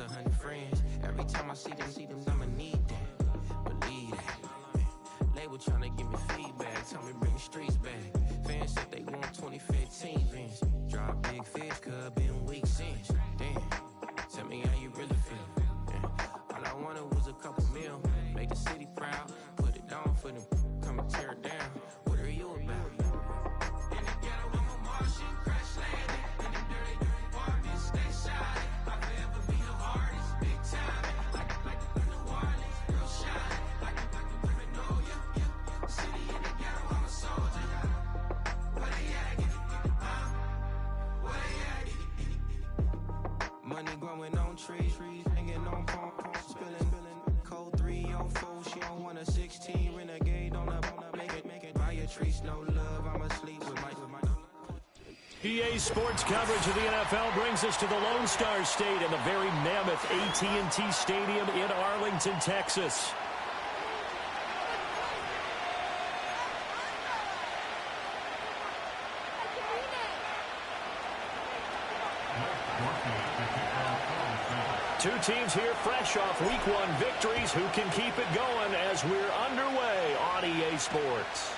lost 100 friends. Every time I see them, I'ma need that. Believe that. Label tryna give me feedback, tell me bring the streets back. Fans said they want 2015 Vince. Drop big fish, cuz been weak since. Damn, tell me how you really feel. Yeah. All I wanted was a couple mil, make the city proud, put it down for them, come and tear it down. What are you about? In the ghetto, I'm a Martian, crash landing. In them dirty apartments, stay shiny. I'll forever be the hardest, big time. Like New Orleans, real shiny. Like women know ya. City in the ghetto, I'm a soldier. Where they at? Where they at? Money growing on trees, hanging on palm, spilling. Code 304, she don't want a 16. Renegade on a make it. Buy your trees, no love. I'm asleep with my. EA Sports coverage of the NFL brings us to the Lone Star State and the very mammoth AT&T Stadium in Arlington, Texas. Two teams here fresh off Week 1 victories. Who can keep it going as we're underway on EA Sports?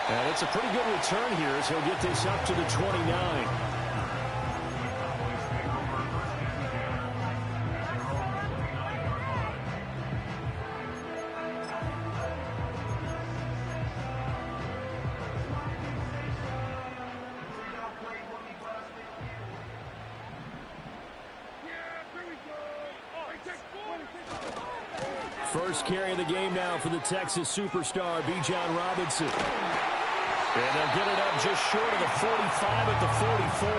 And it's a pretty good return here as he'll get this up to the 29. First carry of the game now for the Texas superstar, Bijan Robinson. And they'll get it up just short of the 45 at the 44.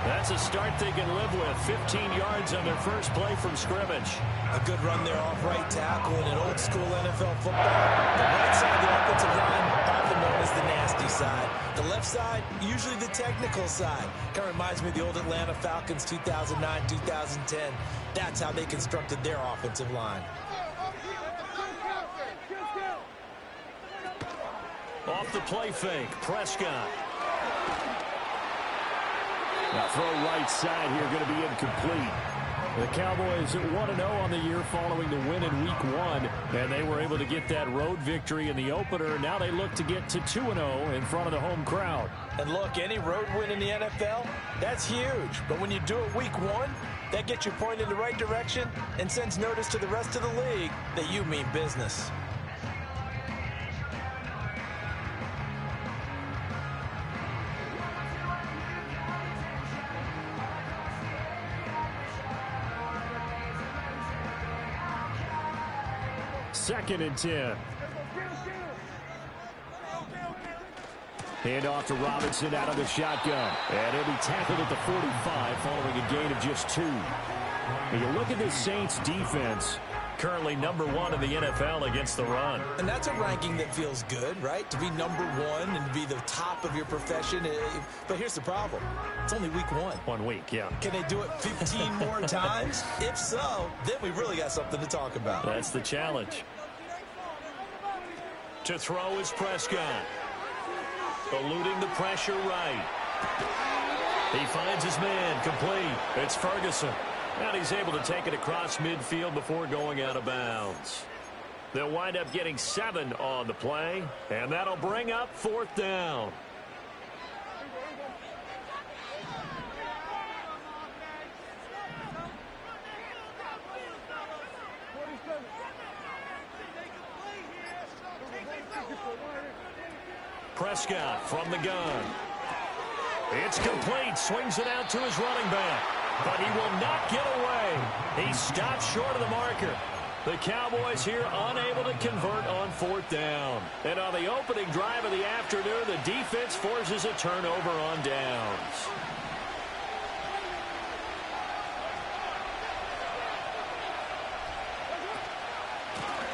That's a start they can live with. 15 yards on their first play from scrimmage. A good run there off right tackle in an old-school NFL football. The right side of the offensive line, often known as the nasty side. The left side, usually the technical side. Kind of reminds me of the old Atlanta Falcons 2009-2010. That's how they constructed their offensive line. Off the play fake, Prescott. Now throw right side here, going to be incomplete. The Cowboys 1-0 on the year following the win in Week 1, and they were able to get that road victory in the opener. Now they look to get to 2-0 in front of the home crowd. And look, any road win in the NFL, that's huge. But when you do it Week 1, that gets you pointed in the right direction and sends notice to the rest of the league that you mean business. Second and 10. Hand off to Robinson out of the shotgun. And he'll be tackled at the 45 following a gain of just 2. When you look at this Saints defense, currently number 1 in the NFL against the run. And that's a ranking that feels good, right? To be number 1 and to be the top of your profession. But here's the problem. It's only Week 1. 1 week, yeah. Can they do it 15 more times? If so, then we really got something to talk about. That's the challenge. To throw is Prescott. Eluding the pressure right. He finds his man, complete. It's Ferguson. And he's able to take it across midfield before going out of bounds. They'll wind up getting 7 on the play, and that'll bring up 4th down. Prescott from the gun. It's complete. Swings it out to his running back. But he will not get away. He stopped short of the marker. The Cowboys here unable to convert on 4th down. And on the opening drive of the afternoon, the defense forces a turnover on downs.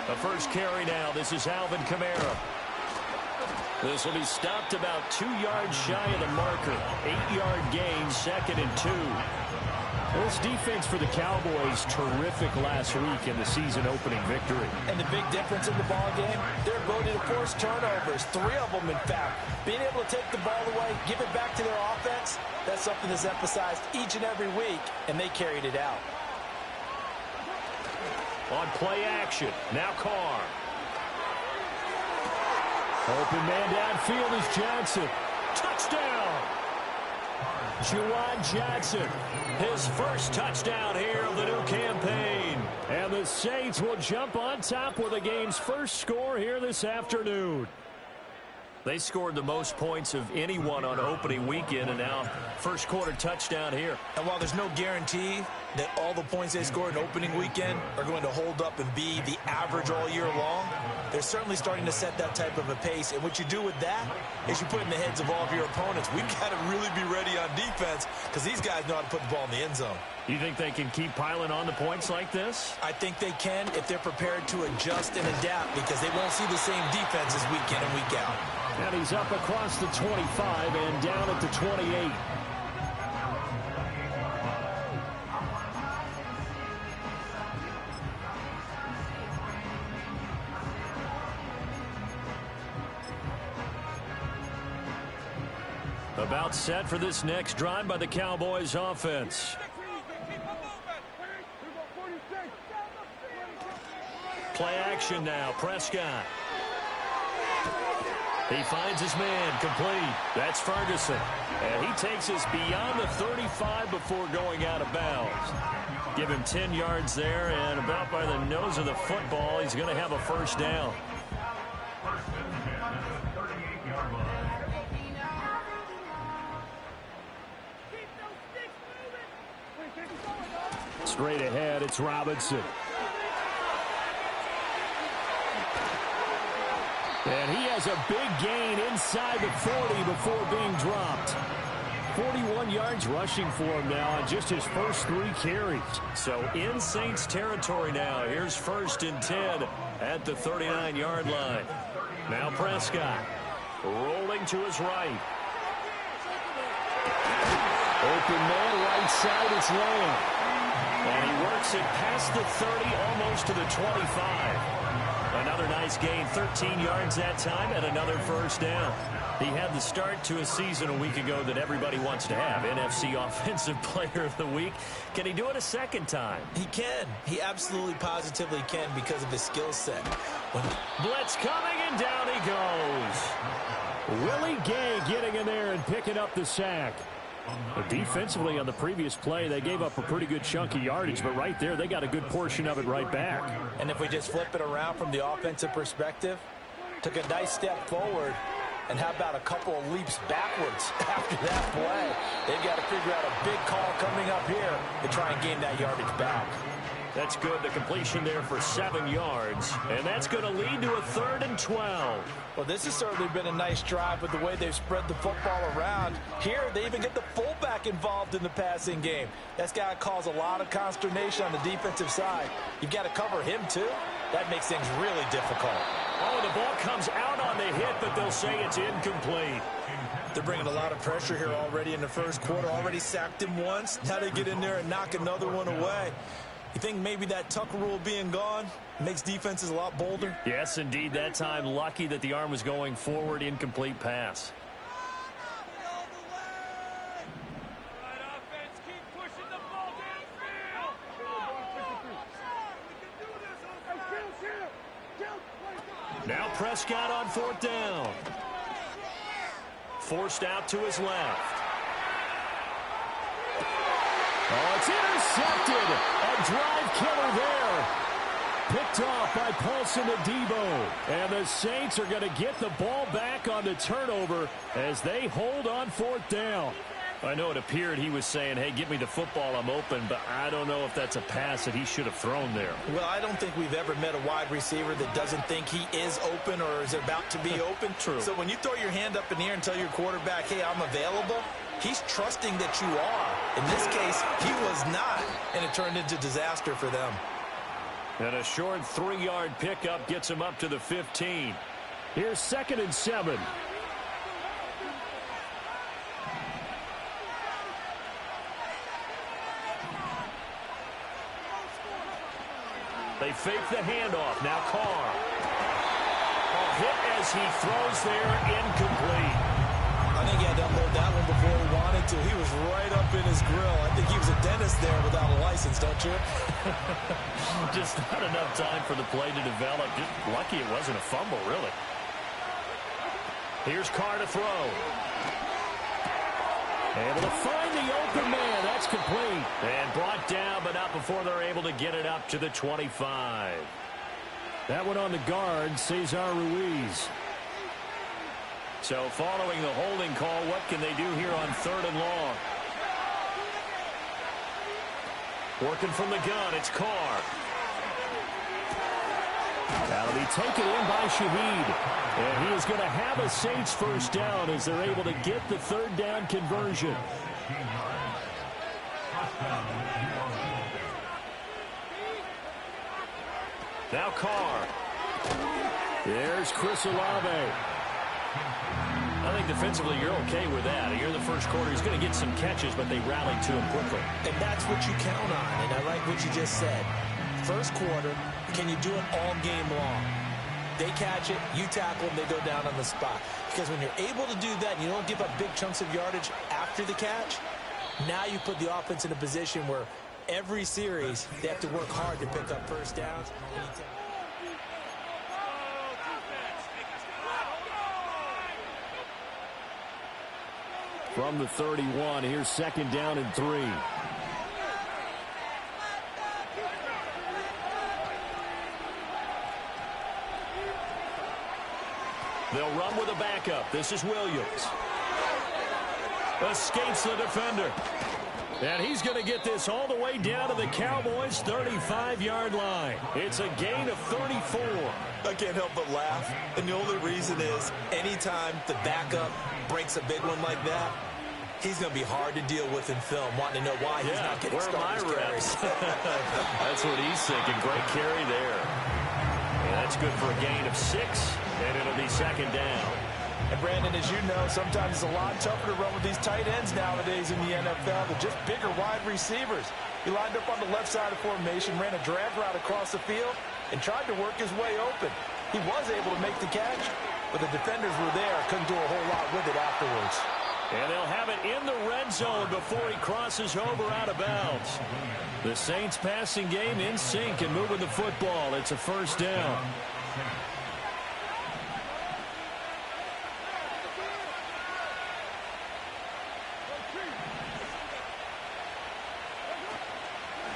The first carry now. This is Alvin Kamara. This will be stopped about 2 yards shy of the marker. 8-yard gain, 2nd and 2. This defense for the Cowboys, terrific last week in the season-opening victory. And the big difference in the ball game, their ability to force turnovers, 3 of them, in fact. Being able to take the ball away, give it back to their offense, that's something that's emphasized each and every week, and they carried it out. On play action, now Carr. Open man downfield is Johnson. Touchdown! Juwan Johnson, his first touchdown here of the new campaign. And the Saints will jump on top with the game's first score here this afternoon. They scored the most points of anyone on opening weekend, and now first quarter touchdown here. And while there's no guarantee that all the points they scored in opening weekend are going to hold up and be the average all year long, they're certainly starting to set that type of a pace. And what you do with that is you put in the heads of all of your opponents, we've got to really be ready on defense because these guys know how to put the ball in the end zone. You think they can keep piling on the points like this? I think they can if they're prepared to adjust and adapt, because they won't see the same defenses week in and week out. And he's up across the 25 and down at the 28. About set for this next drive by the Cowboys offense. Play action now, Prescott. He finds his man, complete. That's Ferguson. And he takes us beyond the 35 before going out of bounds. Give him 10 yards there, and about by the nose of the football, he's going to have a first down. Straight ahead, it's Robinson. And he has a big gain inside the 40 before being dropped. 41 yards rushing for him now on just his first 3 carries. So in Saints territory now. Here's 1st and 10 at the 39-yard line. Now Prescott rolling to his right. Open man, right side, it's Lamb. And he works it past the 30, almost to the 25. Another nice gain, 13 yards that time, and another first down. He had the start to a season a week ago that everybody wants to have, NFC Offensive Player of the Week. Can he do it a second time? He can. He absolutely positively can because of his skill set. Blitz coming, and down he goes. Willie Gay getting in there and picking up the sack. But defensively on the previous play, they gave up a pretty good chunk of yardage, but right there, they got a good portion of it right back. And if we just flip it around from the offensive perspective, took a nice step forward, and how about a couple of leaps backwards after that play? They've got to figure out a big call coming up here to try and gain that yardage back. That's good. The completion there for 7 yards. And that's going to lead to a 3rd and 12. Well, this has certainly been a nice drive with the way they've spread the football around. Here, they even get the fullback involved in the passing game. That's got to cause a lot of consternation on the defensive side. You've got to cover him, too. That makes things really difficult. Oh, the ball comes out on the hit, but they'll say it's incomplete. They're bringing a lot of pressure here already in the first quarter. Already sacked him once. Now they get in there and knock another one away. You think maybe that Tucker rule being gone makes defenses a lot bolder? Yes, indeed. That time, lucky that the arm was going forward, incomplete pass. Now Prescott on 4th down. Forced out to his left. Oh, it's intercepted. A drive killer there. Picked off by Paulson Adebo. And the Saints are going to get the ball back on the turnover as they hold on 4th down. I know it appeared he was saying, hey, give me the football, I'm open, but I don't know if that's a pass that he should have thrown there. Well, I don't think we've ever met a wide receiver that doesn't think he is open or is about to be open. True. So when you throw your hand up in the air and tell your quarterback, hey, I'm available, he's trusting that you are. In this case, he was not, and it turned into disaster for them. And a short 3-yard pickup gets him up to the 15. Here's 2nd and 7. They fake the handoff. Now Carr. Hit as he throws there, incomplete. I think he had to unload that one before he wanted to. He was right up in his grill. I think he was a dentist there without a license, don't you? Just not enough time for the play to develop. Just lucky it wasn't a fumble, really. Here's Carr to throw. Able to find the open man. That's complete. And brought down, but not before they're able to get it up to the 25. That one on the guard, Cesar Ruiz. So following the holding call, what can they do here on 3rd and long? Working from the gun, it's Carr. That'll be taken in by Shaheed. And he is going to have a Saints first down as they're able to get the 3rd down conversion. Now Carr. There's Chris Olave. I think defensively you're okay with that. Here in the first quarter, he's going to get some catches, but they rallied to him quickly. And that's what you count on, and I like what you just said. First quarter, can you do it all game long? They catch it, you tackle them, they go down on the spot. Because when you're able to do that and you don't give up big chunks of yardage after the catch, now you put the offense in a position where every series they have to work hard to pick up first downs. From the 31, here's 2nd down and 3. They'll run with a backup. This is Williams. Escapes the defender. And he's going to get this all the way down to the Cowboys' 35-yard line. It's a gain of 34. I can't help but laugh. And the only reason is anytime the backup breaks a big one like that, he's going to be hard to deal with in film, wanting to know why he's not getting started carries. That's what he's thinking. Great carry there. And that's good for a gain of 6, and it'll be 2nd down. And, Brandon, as you know, sometimes it's a lot tougher to run with these tight ends nowadays in the NFL than just bigger wide receivers. He lined up on the left side of formation, ran a drag route across the field, and tried to work his way open. He was able to make the catch, but the defenders were there, couldn't do a whole lot with it afterwards. And they'll have it in the red zone before he crosses over out of bounds. The Saints passing game in sync and moving the football. It's a first down.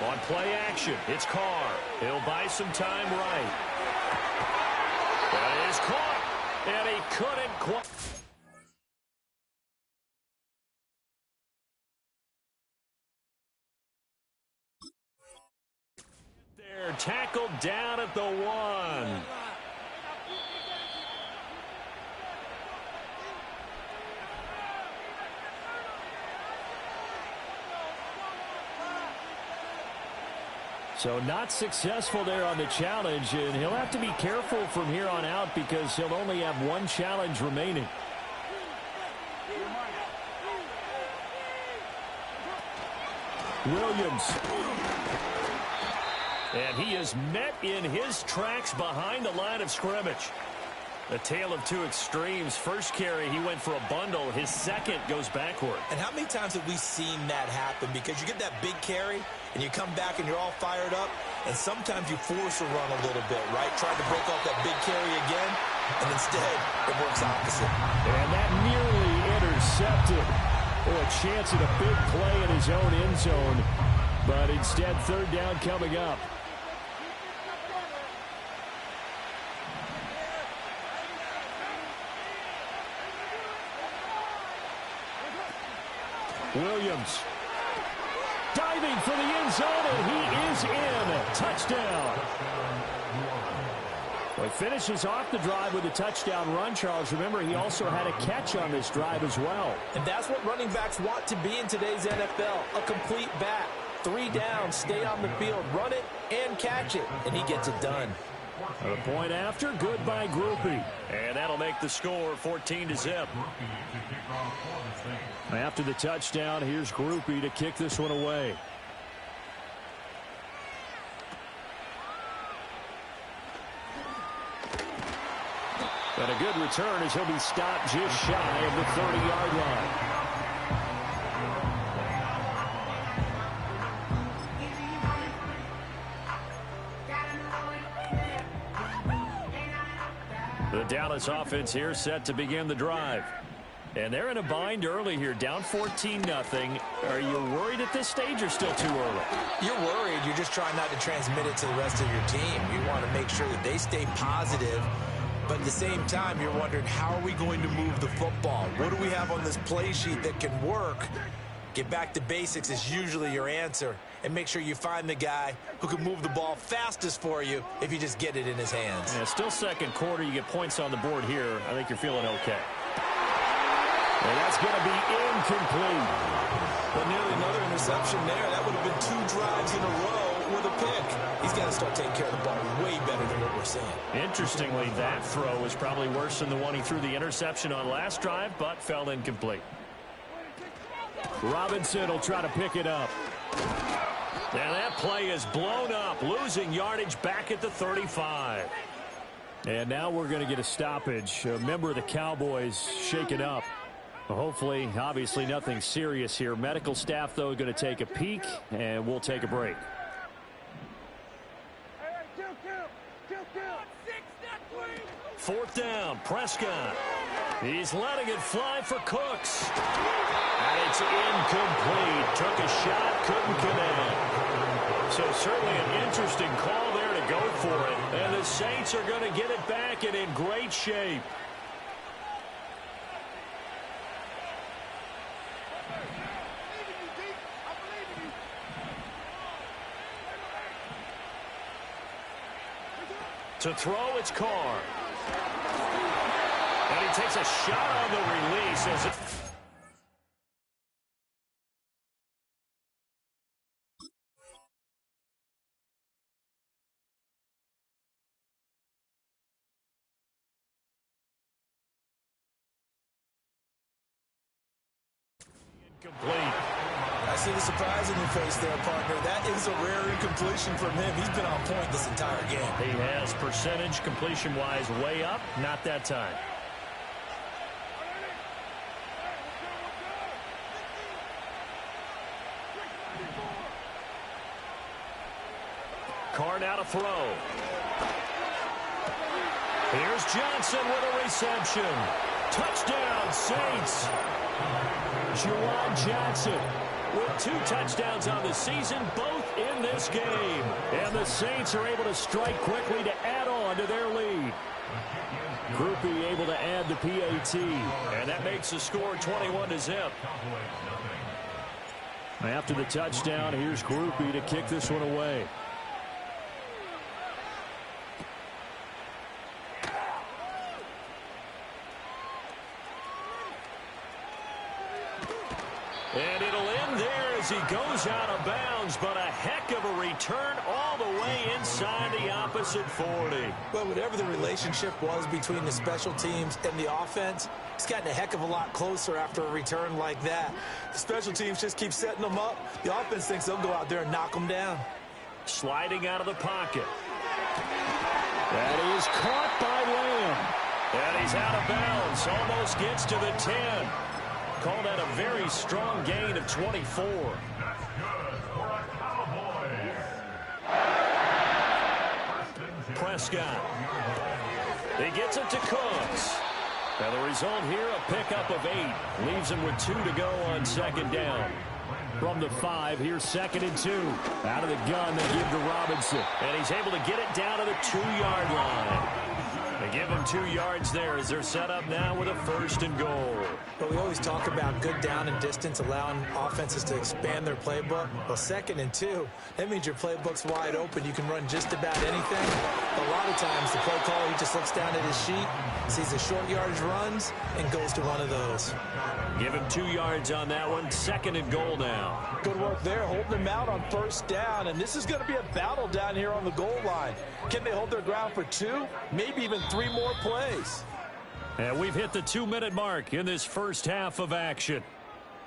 On play action, it's Carr. He'll buy some time right. That is caught, and he couldn't quite. They're tackled down at the 1. So not successful there on the challenge, and he'll have to be careful from here on out because he'll only have 1 challenge remaining. Williams. And he is met in his tracks behind the line of scrimmage. A tale of 2 extremes. First carry, he went for a bundle. His second goes backward. And how many times have we seen that happen? Because you get that big carry, and you come back and you're all fired up, and sometimes you force a run a little bit, right? Try to break off that big carry again, and instead it works opposite. And that nearly intercepted. Oh, a chance at a big play in his own end zone. But instead, 3rd down coming up. Williams diving for the end zone, and he is in. Touchdown. Well, he finishes off the drive with a touchdown run, Charles. Remember, he also had a catch on this drive as well. And that's what running backs want to be in today's NFL, a complete back. 3 down, stay on the field, run it, and catch it. And he gets it done. The point after, good by Groupie. And that'll make the score 14-0. After the touchdown, here's Groupie to kick this one away. And a good return as he'll be stopped just shy of the 30-yard line. The Dallas offense here set to begin the drive. And they're in a bind early here, down 14-0. Are you worried at this stage or still too early? You're worried. You're just trying not to transmit it to the rest of your team. You want to make sure that they stay positive. But at the same time, you're wondering, how are we going to move the football? What do we have on this play sheet that can work? Get back to basics is usually your answer. And make sure you find the guy who can move the ball fastest for you if you just get it in his hands. Yeah, still second quarter. You get points on the board here. I think you're feeling okay. And that's going to be incomplete. But nearly another interception there. That would have been 2 drives in a row with a pick. He's got to start taking care of the ball way better than what we're seeing. Interestingly, that throw was probably worse than the one he threw the interception on last drive, but fell incomplete. Robinson will try to pick it up. And that play is blown up, losing yardage back at the 35. And now we're going to get a stoppage. A member of the Cowboys shaken up. Hopefully, obviously nothing serious here. Medical staff, though, going to take a peek, and we'll take a break. Fourth down, Prescott. He's letting it fly for Cooks. And it's incomplete. Took a shot, couldn't connect. So certainly an interesting call there to go for it. And the Saints are going to get it back and in great shape. To throw, it's Carr. And he takes a shot on the release as it... Complete. I see the surprise in your face there, partner. That is a rare incompletion from him. He's been on point this entire game. He has percentage completion-wise way up. Not that time. Carr now to throw. Here's Johnson with a reception. Touchdown, Saints. Juwan Johnson with 2 touchdowns on the season, both in this game. And the Saints are able to strike quickly to add on to their lead. Groupie able to add the PAT. And that makes the score 21-0. After the touchdown, here's Groupie to kick this one away. And it'll end there as he goes out of bounds, but a heck of a return all the way inside the opposite 40. Well, whatever the relationship was between the special teams and the offense, it's gotten a heck of a lot closer after a return like that. The special teams just keep setting them up. The offense thinks they'll go out there and knock them down. Sliding out of the pocket. That is caught by Lamb. And he's out of bounds, almost gets to the 10. Call that a very strong gain of 24. Prescott. He gets it to Cooks. And the result here, a pickup of 8. Leaves him with 2 to go on second down. From the 5, here's 2nd and 2. Out of the gun, they give to Robinson. And he's able to get it down to the 2-yard line. They give him 2 yards there as they're set up now with a 1st and goal. But we always talk about good down and distance, allowing offenses to expand their playbook. Well, 2nd and 2, that means your playbook's wide open. You can run just about anything. A lot of times, the play caller, he just looks down at his sheet, sees the short yardage runs, and goes to one of those. Give him 2 yards on that one. 2nd and goal now. Good work there, holding them out on 1st down, and this is going to be a battle down here on the goal line. Can they hold their ground for 2, maybe even 3 more plays? And we've hit the 2-minute mark in this first half of action.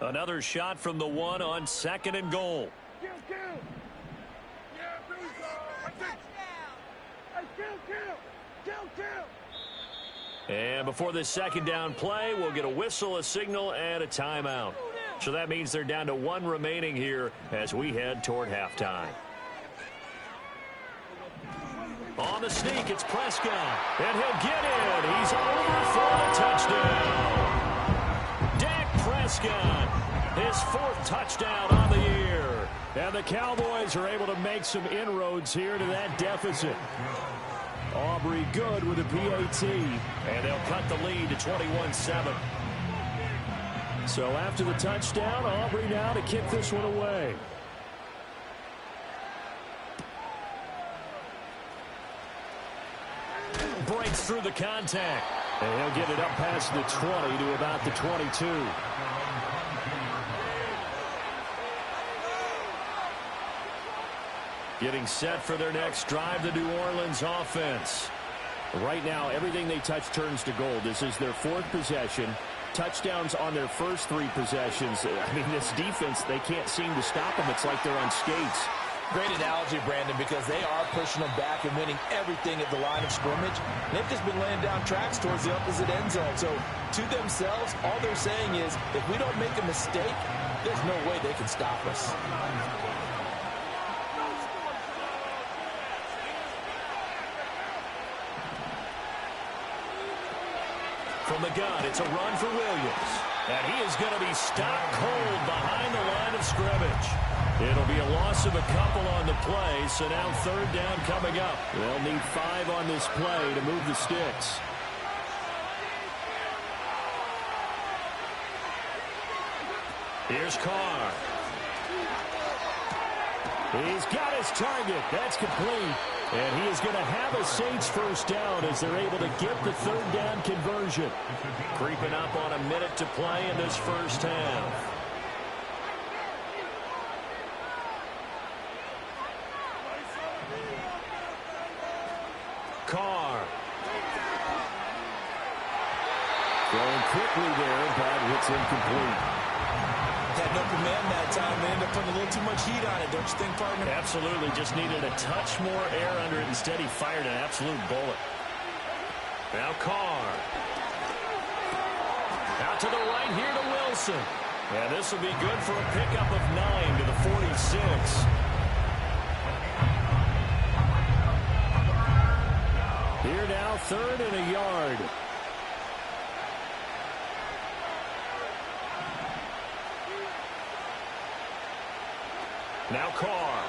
Another shot from the 1 on 2nd and goal. And before this 2nd down play, we'll get a whistle, a signal, and a timeout. So that means they're down to 1 remaining here as we head toward halftime. On the sneak, it's Prescott, and he'll get in. He's over for the touchdown. Dak Prescott, his 4th touchdown on the year. And the Cowboys are able to make some inroads here to that deficit. Aubrey good with a PAT, and they'll cut the lead to 21-7. So after the touchdown, Aubrey now to kick this one away. Breaks through the contact, and he'll get it up past the 20 to about the 22. Getting set for their next drive, the New Orleans offense. Right now, everything they touch turns to gold. This is their 4th possession. Touchdowns on their first 3 possessions. I mean, this defense, they can't seem to stop them. It's like they're on skates. Great analogy, Brandon, because they are pushing them back and winning everything at the line of scrimmage. They've just been laying down tracks towards the opposite end zone. So, to themselves, all they're saying is, if we don't make a mistake, there's no way they can stop us. From the gun, it's a run for Williams. And he is going to be stopped cold behind the line of scrimmage. It'll be a loss of a couple on the play, so now 3rd down coming up. They'll need 5 on this play to move the sticks. Here's Carr. He's got his target. That's complete. And he is going to have a Saints 1st down as they're able to get the 3rd down conversion. Creeping up on a minute to play in this first half. Carr. Throwing quickly there, but it's incomplete. Had no command that time. They ended up putting a little too much heat on it, don't you think, partner? Absolutely. Just needed a touch more air under it. Instead, he fired an absolute bullet. Now Carr. Out to the right here to Wilson. And this will be good for a pickup of 9 to the 46. Here now, 3rd and a yard. Now Carr.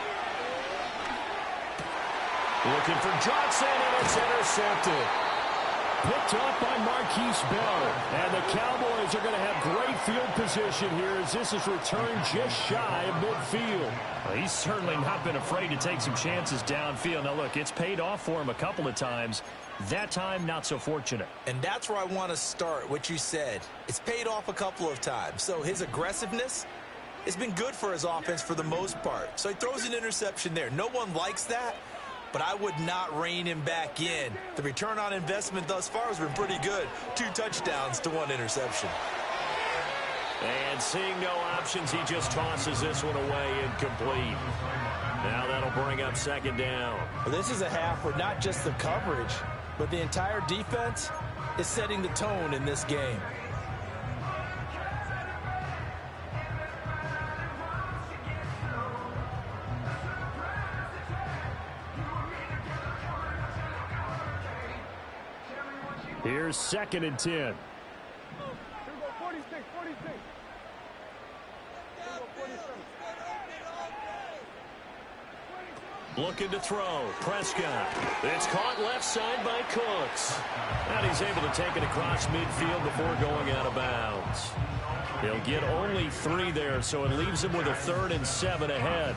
Looking for Johnson, and it's intercepted. Picked up by Marquise Bell. And the Cowboys are going to have great field position here as this is returned just shy of midfield. Well, he's certainly not been afraid to take some chances downfield. Now, look, it's paid off for him a couple of times. That time, not so fortunate. And that's where I want to start, what you said. It's paid off a couple of times. So his aggressiveness, it's been good for his offense for the most part. So he throws an interception there. No one likes that, but I would not rein him back in. The return on investment thus far has been pretty good. 2 touchdowns to 1 interception. And seeing no options, he just tosses this one away incomplete. Now that'll bring up 2nd down. Well, this is a half where not just the coverage, but the entire defense is setting the tone in this game. Here's 2nd and 10. Looking to throw. Prescott. It's caught left side by Cooks. And he's able to take it across midfield before going out of bounds. He'll get only 3 there, so it leaves him with a 3rd and 7 ahead.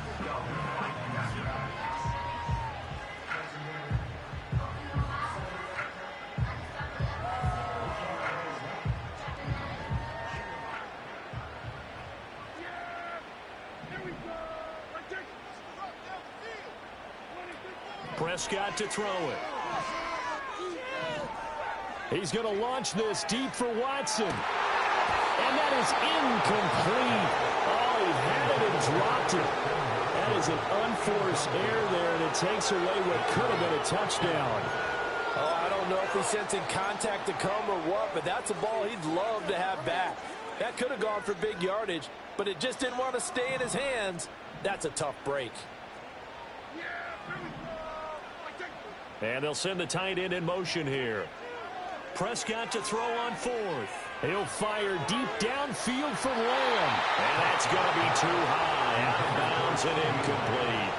Prescott to throw it. He's going to launch this deep for Watson. And that is incomplete. Oh, he had it and dropped it. That is an unforced error there, and it takes away what could have been a touchdown. Oh, I don't know if he's sensing contact to come or what, but that's a ball he'd love to have back. That could have gone for big yardage, but it just didn't want to stay in his hands. That's a tough break. And they'll send the tight end in motion here. Prescott to throw on fourth. He'll fire deep downfield for Lamb. And that's going to be too high. Out of bounds and incomplete.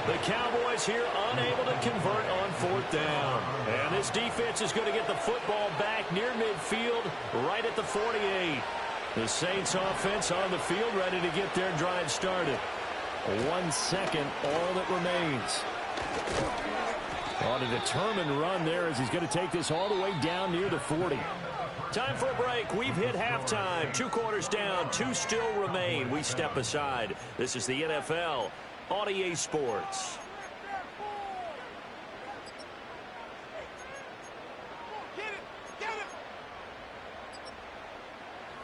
The Cowboys here unable to convert on fourth down. And this defense is going to get the football back near midfield, right at the 48. The Saints offense on the field, ready to get their drive started. 1 second, all that remains. On a determined run there as he's going to take this all the way down near the 40. Time for a break. We've hit halftime. 2 quarters down. 2 still remain. We step aside. This is the NFL on EA Sports.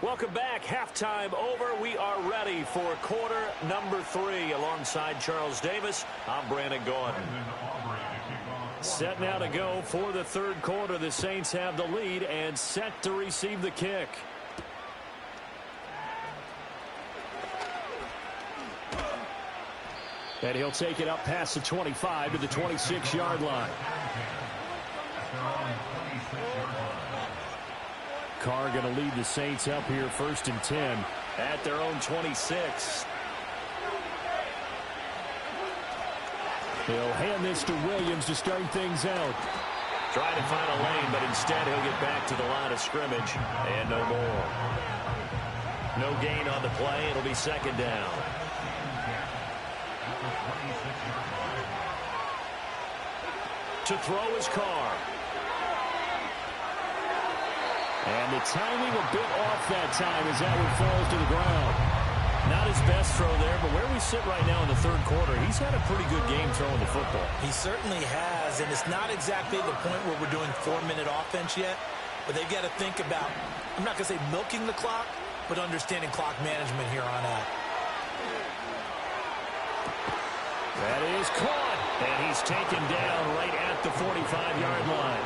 Welcome back. Halftime over. We are ready for quarter number 3. Alongside Charles Davis, I'm Brandon Gordon. Set now to go for the third quarter. The Saints have the lead and set to receive the kick. And he'll take it up past the 25 to the 26-yard line. Carr going to lead the Saints up here 1st and 10 at their own 26. He'll hand this to Williams to start things out. Trying to find a lane, but instead he'll get back to the line of scrimmage. And no more. No gain on the play. It'll be 2nd down. To throw is Carr. And the timing a bit off that time as that one falls to the ground. Not his best throw there, but where we sit right now in the third quarter, he's had a pretty good game throwing the football. He certainly has, and it's not exactly the point where we're doing 4-minute offense yet, but they've got to think about, I'm not going to say milking the clock, but understanding clock management here on out. That is caught, and he's taken down right at the 45-yard line.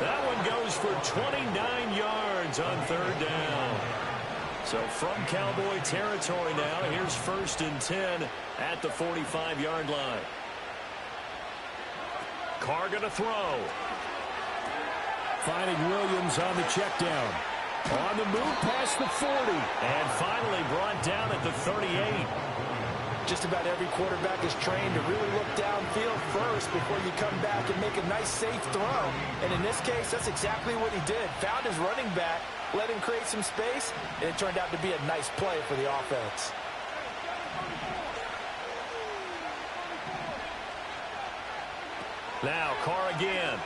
That one goes for 29 yards on 3rd down. So from Cowboy territory now, here's 1st and 10 at the 45-yard line. Carr going to throw. Finding Williams on the check down. On the move past the 40. And finally brought down at the 38. Just about every quarterback is trained to really look downfield first before you come back and make a nice, safe throw. And in this case, that's exactly what he did. Found his running back, let him create some space, and it turned out to be a nice play for the offense. Now, Carr again.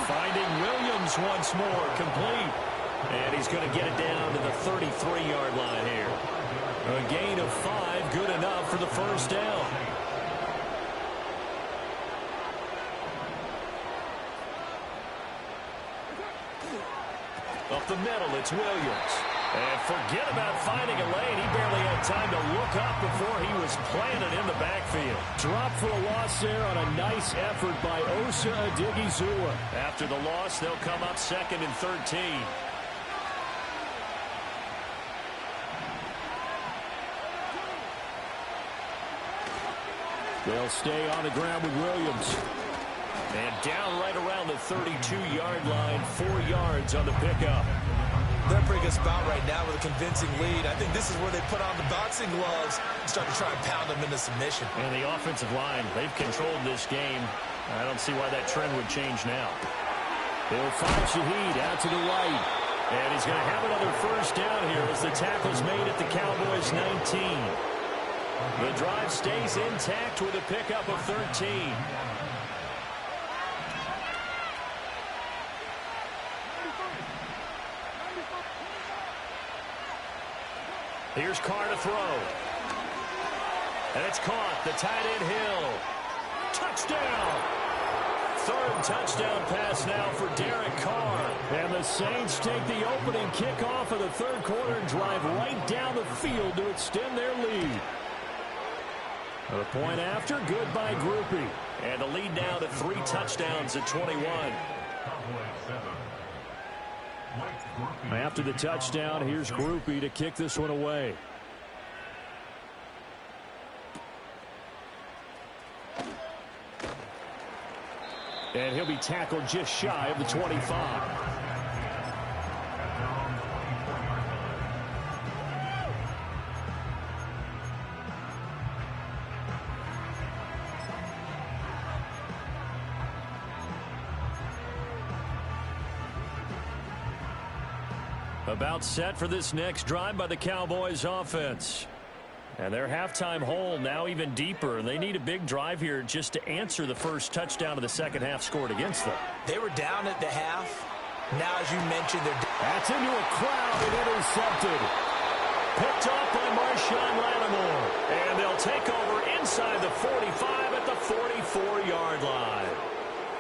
Finding Williams once more, complete. And he's going to get it down to the 33-yard line here. A gain of 5, good enough for the 1st down. Up the middle, it's Williams. And forget about finding a lane. He barely had time to look up before he was planted in the backfield. Drop for a loss there on a nice effort by Osa Odighizuwa. After the loss, they'll come up 2nd and 13. They'll stay on the ground with Williams. And down right around the 32-yard line, 4 yards on the pickup. They're in a pretty good spot right now with a convincing lead. I think this is where they put on the boxing gloves and start to try and pound them into submission. And the offensive line, they've controlled this game. I don't see why that trend would change now. They'll find Shaheed out to the right. And he's going to have another 1st down here as the tackle's made at the Cowboys' 19. The drive stays intact with a pickup of 13. Here's Carr to throw. And it's caught. The tight end Hill. Touchdown! Third touchdown pass now for Derek Carr. And the Saints take the opening kickoff of the third quarter and drive right down the field to extend their lead. A point after, good by Groupie. And a lead now to 3 touchdowns at 21. After the touchdown, here's Groupie to kick this one away. And he'll be tackled just shy of the 25. About set for this next drive by the Cowboys offense. And their halftime hole now even deeper. And they need a big drive here just to answer the first touchdown of the second half scored against them. They were down at the half. Now, as you mentioned, they're... That's into a crowd and intercepted. Picked off by Marshawn Lattimore. And they'll take over inside the 45 at the 44-yard line.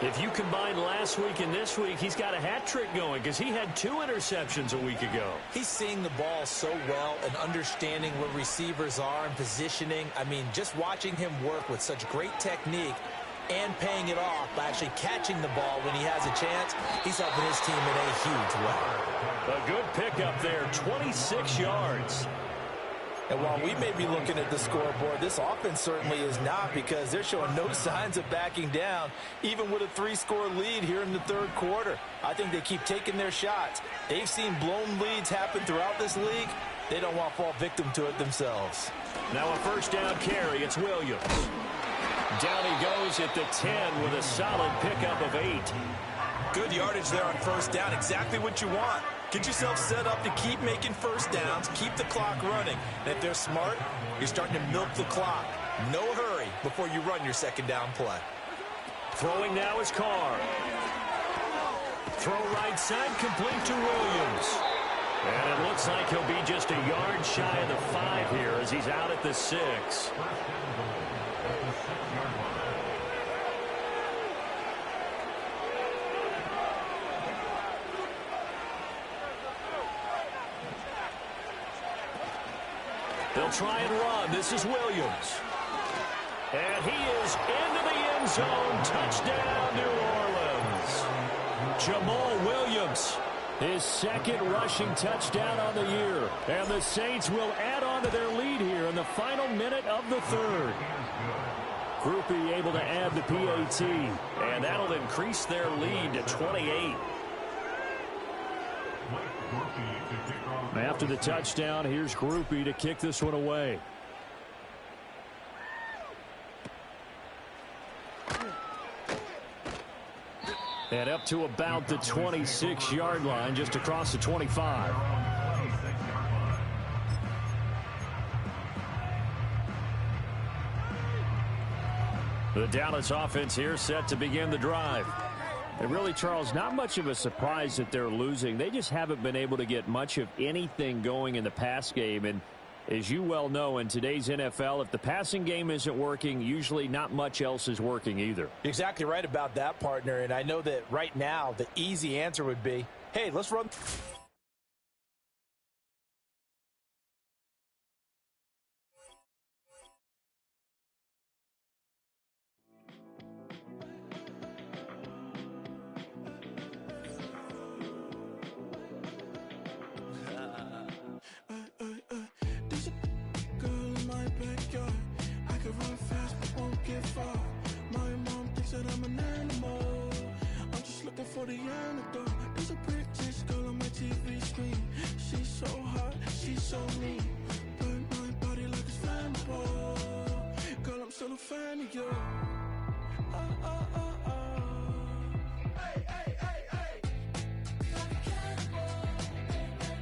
If you combine last week and this week, he's got a hat trick going because he had 2 interceptions a week ago. He's seeing the ball so well and understanding where receivers are and positioning. I mean, just watching him work with such great technique and paying it off by actually catching the ball when he has a chance, he's helping his team in a huge way. A good pickup there, 26 yards. And while we may be looking at the scoreboard, this offense certainly is not, because they're showing no signs of backing down, even with a 3-score lead here in the third quarter. I think they keep taking their shots. They've seen blown leads happen throughout this league. They don't want to fall victim to it themselves. Now a first down carry. It's Williams. Down he goes at the 10 with a solid pickup of 8. Good yardage there on first down. Exactly what you want. Get yourself set up to keep making first downs, keep the clock running. And if they're smart, you're starting to milk the clock. No hurry before you run your second down play. Throwing now is Carr. Throw right side, complete to Williams. And it looks like he'll be just a yard shy of the 5 here as he's out at the 6. They'll try and run. This is Williams. And he is into the end zone. Touchdown, New Orleans. Jamal Williams, his second rushing touchdown on the year. And the Saints will add on to their lead here in the final minute of the third. Groupie able to add the PAT. And that'll increase their lead to 28. After the touchdown, here's Groupie to kick this one away. And up to about the 26-yard line, just across the 25. The Dallas offense here set to begin the drive. And really, Charles, not much of a surprise that they're losing. They just haven't been able to get much of anything going in the pass game. And as you well know, in today's NFL, if the passing game isn't working, usually not much else is working either. You're exactly right about that, partner. And I know that right now the easy answer would be, hey, let's run. For the antidote, there's a British girl on my TV screen. She's so hot, she's so mean. Burn my body like it's flammable. Girl, I'm still a fan of you. Hey, hey, hey, hey. Like a cannibal.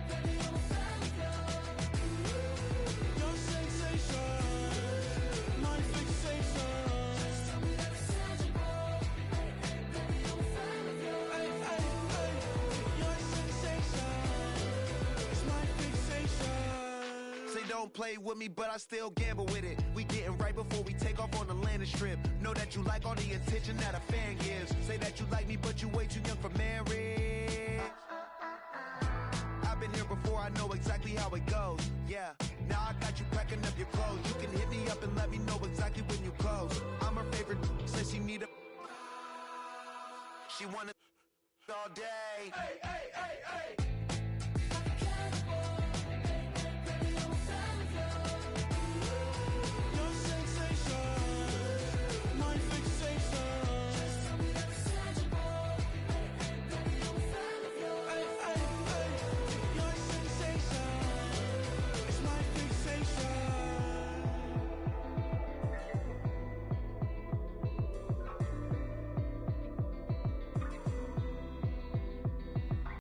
Baby, I'm a fan of you. Your sensation, my fixation. Just tell me that it's tangible. Baby, I'm a fan of you. play with me, but I still gamble with it. We getting right before we take off on the landing strip. Know that you like all the attention that a fan gives. Say that you like me, but you way too young for marriage. I've been here before, I know exactly how it goes. Yeah, now I got you packing up your clothes. You can hit me up and let me know exactly when you close. I'm her favorite, says she need a... She wanna all day. Hey, hey, hey, hey.